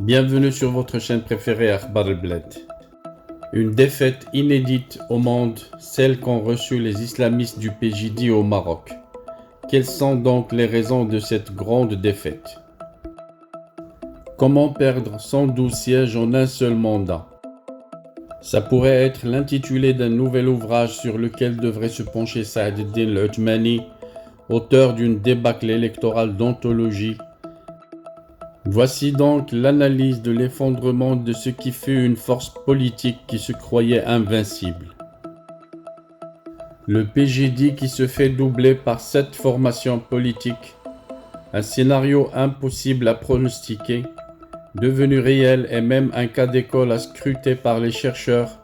Bienvenue sur votre chaîne préférée Akhbar el-Bled. Une défaite inédite au monde, celle qu'ont reçue les islamistes du PJD au Maroc. Quelles sont donc les raisons de cette grande défaite? Comment perdre 112 sièges en un seul mandat? Ça pourrait être l'intitulé d'un nouvel ouvrage sur lequel devrait se pencher Saad el-Din al-Uthmani, auteur d'une débâcle électorale d'anthologie. Voici donc l'analyse de l'effondrement de ce qui fut une force politique qui se croyait invincible. Le PJD qui se fait doubler par 7 formations politiques, un scénario impossible à pronostiquer, devenu réel et même un cas d'école à scruter par les chercheurs.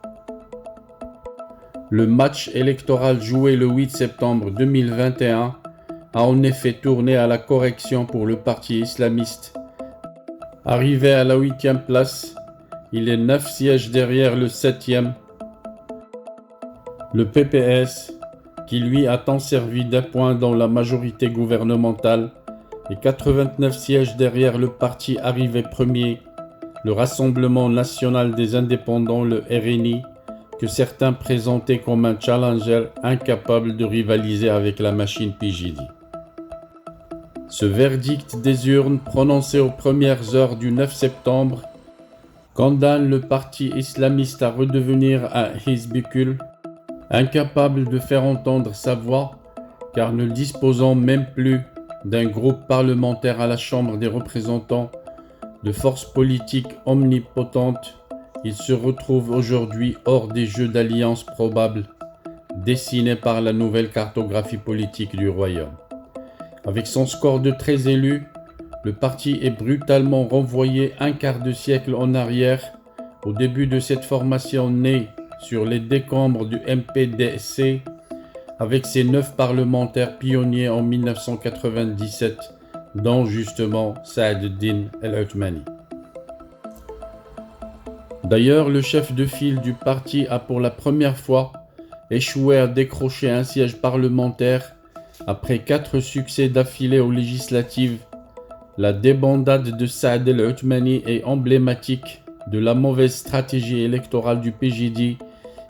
Le match électoral joué le 8 septembre 2021 a en effet tourné à la correction pour le parti islamiste. Arrivé à la 8e place, il est 9 sièges derrière le 7e. Le PPS, qui lui a tant servi d'appoint dans la majorité gouvernementale, est 89 sièges derrière le parti arrivé premier, le Rassemblement national des indépendants, le RNI, que certains présentaient comme un challenger incapable de rivaliser avec la machine PJD. Ce verdict des urnes prononcé aux premières heures du 9 septembre condamne le parti islamiste à redevenir un hizbikul, incapable de faire entendre sa voix, car ne disposant même plus d'un groupe parlementaire à la Chambre des représentants, de forces politiques omnipotentes, il se retrouve aujourd'hui hors des jeux d'alliance probables, dessinés par la nouvelle cartographie politique du royaume. Avec son score de 13 élus, le parti est brutalement renvoyé un quart de siècle en arrière, au début de cette formation née sur les décombres du MPDC, avec ses 9 parlementaires pionniers en 1997, dont justement Saad el-Din al-Uthmani. D'ailleurs, le chef de file du parti a pour la première fois échoué à décrocher un siège parlementaire après 4 succès d'affilée aux législatives. La débandade de Saad el-Uthmani est emblématique de la mauvaise stratégie électorale du PJD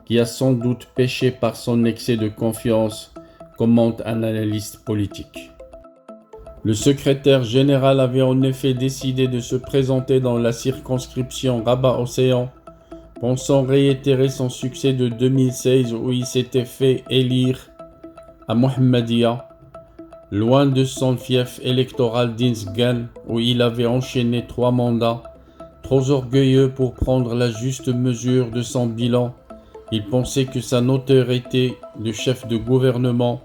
qui a sans doute péché par son excès de confiance, commente un analyste politique. Le secrétaire général avait en effet décidé de se présenter dans la circonscription Rabat-Océan, pensant réitérer son succès de 2016 où il s'était fait élire à Mohammedia, loin de son fief électoral d'Inzgan où il avait enchaîné 3 mandats. Trop orgueilleux pour prendre la juste mesure de son bilan, il pensait que sa notoriété de chef de gouvernement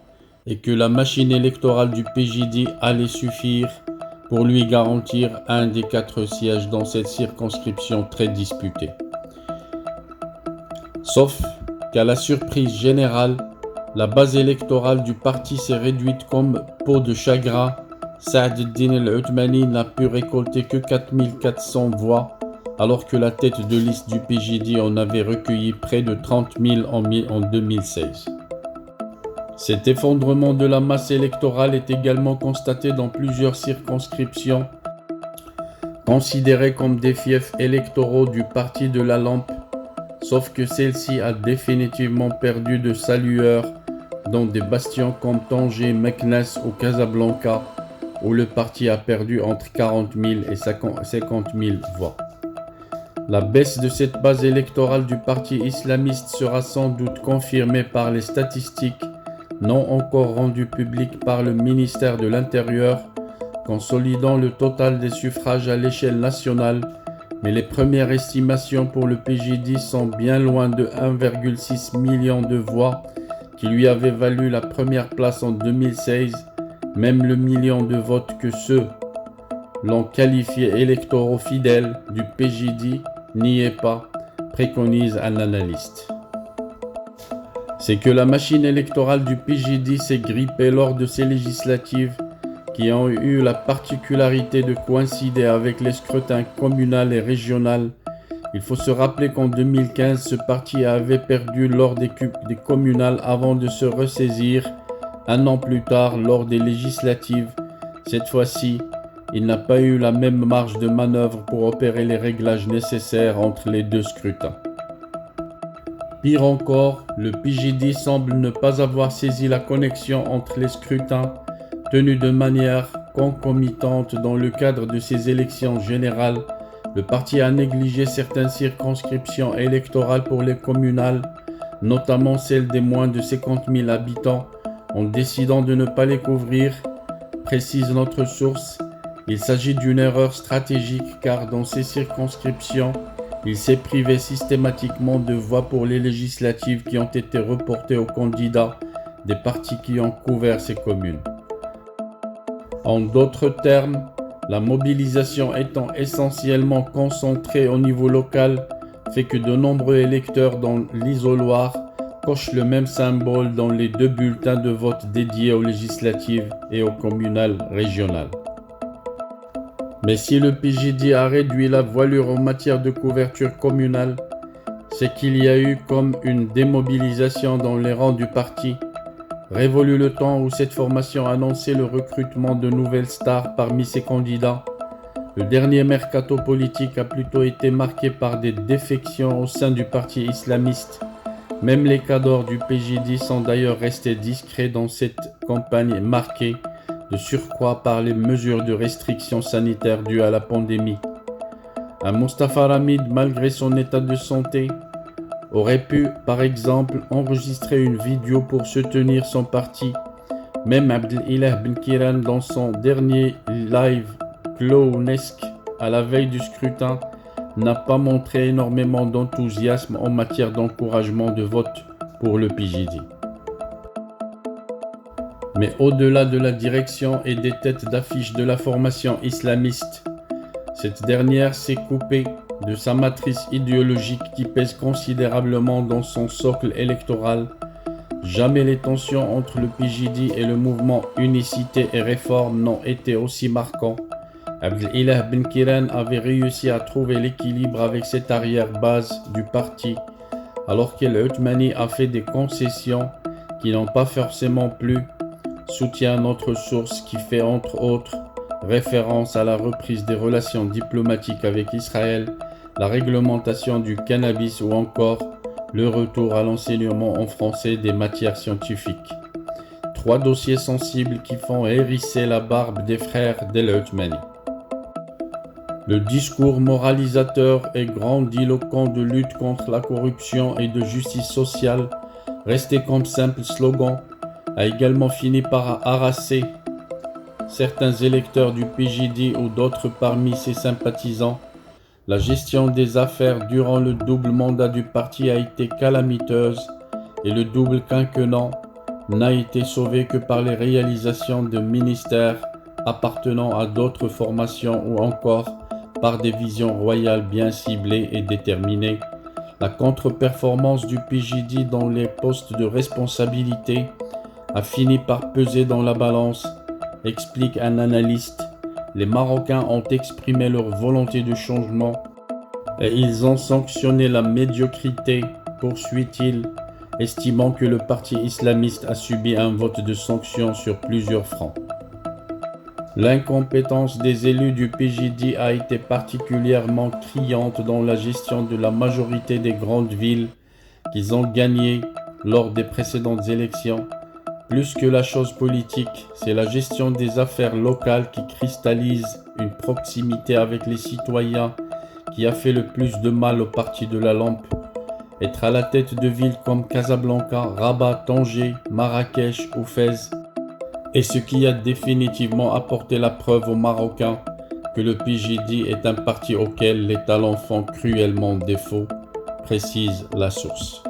et que la machine électorale du PJD allait suffire pour lui garantir un des 4 sièges dans cette circonscription très disputée. Sauf qu'à la surprise générale, la base électorale du parti s'est réduite comme peau de chagrin. Saad el-Din al-Uthmani n'a pu récolter que 4400 voix, alors que la tête de liste du PJD en avait recueilli près de 30 000 en 2016. Cet effondrement de la masse électorale est également constaté dans plusieurs circonscriptions, considérées comme des fiefs électoraux du parti de la lampe, sauf que celle-ci a définitivement perdu de sa lueur dans des bastions comme Tanger, Meknès ou Casablanca, où le parti a perdu entre 40 000 et 50 000 voix. La baisse de cette base électorale du parti islamiste sera sans doute confirmée par les statistiques non encore rendues publiques par le ministère de l'Intérieur, consolidant le total des suffrages à l'échelle nationale, mais les premières estimations pour le PJD sont bien loin de 1,6 million de voix qui lui avait valu la première place en 2016. Même le million de votes que ceux l'ont qualifié électoraux fidèles du PJD n'y est pas, préconise un analyste. C'est que la machine électorale du PJD s'est grippée lors de ces législatives qui ont eu la particularité de coïncider avec les scrutins communal et régional. Il faut se rappeler qu'en 2015, ce parti avait perdu lors des communales avant de se ressaisir un an plus tard lors des législatives. Cette fois-ci, il n'a pas eu la même marge de manœuvre pour opérer les réglages nécessaires entre les deux scrutins. Pire encore, le PJD semble ne pas avoir saisi la connexion entre les scrutins tenus de manière concomitante dans le cadre de ces élections générales. Le parti a négligé certaines circonscriptions électorales pour les communales, notamment celles des moins de 50 000 habitants, en décidant de ne pas les couvrir, précise notre source. Il s'agit d'une erreur stratégique car dans ces circonscriptions, il s'est privé systématiquement de voix pour les législatives qui ont été reportées aux candidats des partis qui ont couvert ces communes. En d'autres termes, la mobilisation étant essentiellement concentrée au niveau local, fait que de nombreux électeurs dans l'isoloir cochent le même symbole dans les deux bulletins de vote dédiés aux législatives et aux communales régionales. Mais si le PJD a réduit la voilure en matière de couverture communale, c'est qu'il y a eu comme une démobilisation dans les rangs du parti. Révolu le temps où cette formation annonçait le recrutement de nouvelles stars parmi ses candidats. Le dernier mercato politique a plutôt été marqué par des défections au sein du parti islamiste. Même les cadres du PJD sont d'ailleurs restés discrets dans cette campagne marquée de surcroît par les mesures de restriction sanitaire dues à la pandémie. Un Mostafa Ramid, malgré son état de santé, aurait pu, par exemple, enregistrer une vidéo pour soutenir son parti. Même Abdelilah Benkiran, dans son dernier live clownesque à la veille du scrutin, n'a pas montré énormément d'enthousiasme en matière d'encouragement de vote pour le PJD. Mais au-delà de la direction et des têtes d'affiche de la formation islamiste, cette dernière s'est coupée de sa matrice idéologique qui pèse considérablement dans son socle électoral. Jamais les tensions entre le PJD et le mouvement Unicité et Réforme n'ont été aussi marquants. Abdelilah Benkiran avait réussi à trouver l'équilibre avec cette arrière-base du parti, alors qu'El Othmani a fait des concessions qui n'ont pas forcément plu, soutient notre source qui fait entre autres référence à la reprise des relations diplomatiques avec Israël, la réglementation du cannabis ou encore le retour à l'enseignement en français des matières scientifiques. Trois dossiers sensibles qui font hérisser la barbe des frères d'El Othmani. Le discours moralisateur et grandiloquent de lutte contre la corruption et de justice sociale, resté comme simple slogan, a également fini par harasser certains électeurs du PJD ou d'autres parmi ses sympathisants. La gestion des affaires durant le double mandat du parti a été calamiteuse et le double quinquennat n'a été sauvé que par les réalisations de ministères appartenant à d'autres formations ou encore par des visions royales bien ciblées et déterminées. La contre-performance du PJD dans les postes de responsabilité a fini par peser dans la balance, explique un analyste. Les Marocains ont exprimé leur volonté de changement et ils ont sanctionné la médiocrité, poursuit-il, estimant que le parti islamiste a subi un vote de sanction sur plusieurs fronts. L'incompétence des élus du PJD a été particulièrement criante dans la gestion de la majorité des grandes villes qu'ils ont gagnées lors des précédentes élections. Plus que la chose politique, c'est la gestion des affaires locales qui cristallise une proximité avec les citoyens qui a fait le plus de mal au parti de la lampe. Être à la tête de villes comme Casablanca, Rabat, Tanger, Marrakech ou Fès est ce qui a définitivement apporté la preuve aux Marocains que le PJD est un parti auquel les talents font cruellement défaut, précise la source.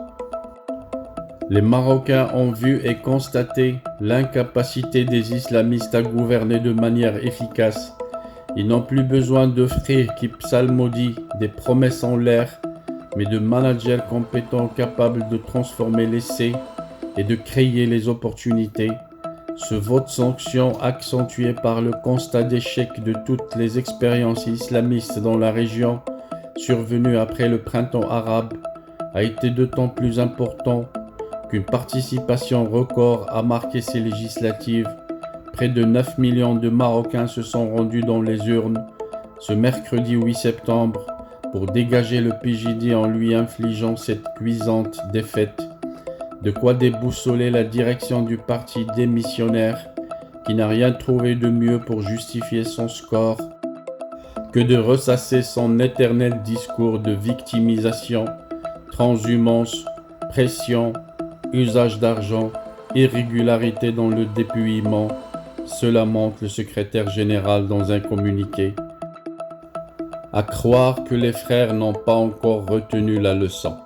Les Marocains ont vu et constaté l'incapacité des islamistes à gouverner de manière efficace. Ils n'ont plus besoin de frères qui psalmodient des promesses en l'air, mais de managers compétents capables de transformer l'essai et de créer les opportunités. Ce vote sanction, accentué par le constat d'échec de toutes les expériences islamistes dans la région, survenues après le printemps arabe, a été d'autant plus important qu'une participation record a marqué ces législatives, près de 9 millions de Marocains se sont rendus dans les urnes ce mercredi 8 septembre pour dégager le PJD en lui infligeant cette cuisante défaite. De quoi déboussoler la direction du parti démissionnaire qui n'a rien trouvé de mieux pour justifier son score que de ressasser son éternel discours de victimisation, transhumance, pression, usage d'argent, irrégularité dans le dépouillement. Cela montre le secrétaire général dans un communiqué. À croire que les frères n'ont pas encore retenu la leçon.